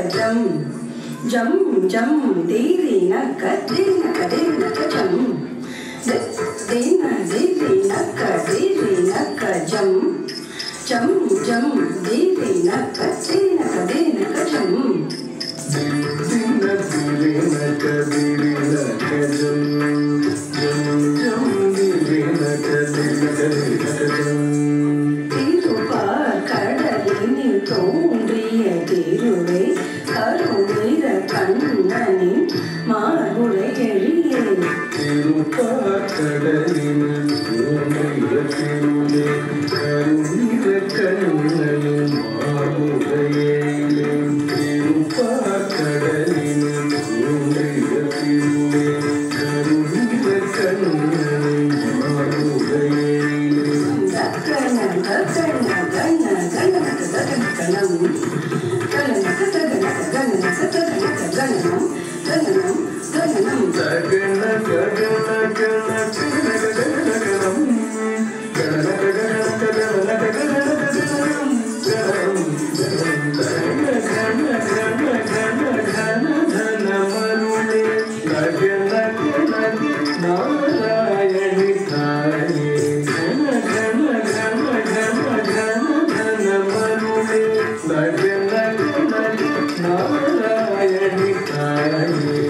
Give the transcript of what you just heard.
jam jam jam diri naka jam diri naka jam jam jam diri naka jam திருப்பார் கடலினில் தோன்றிய திருவே கருணீர கண்ணனின் மார்புரை எழியே திருப்பார் கடலினில் தோன்றிய திருவே கருணீர கண்ணனின் மார்புரை எழியே திருப்பார் கடலினில் தோன்றிய திருவே கருணீர கண்ணனின் மார்புரை எழியே Narayani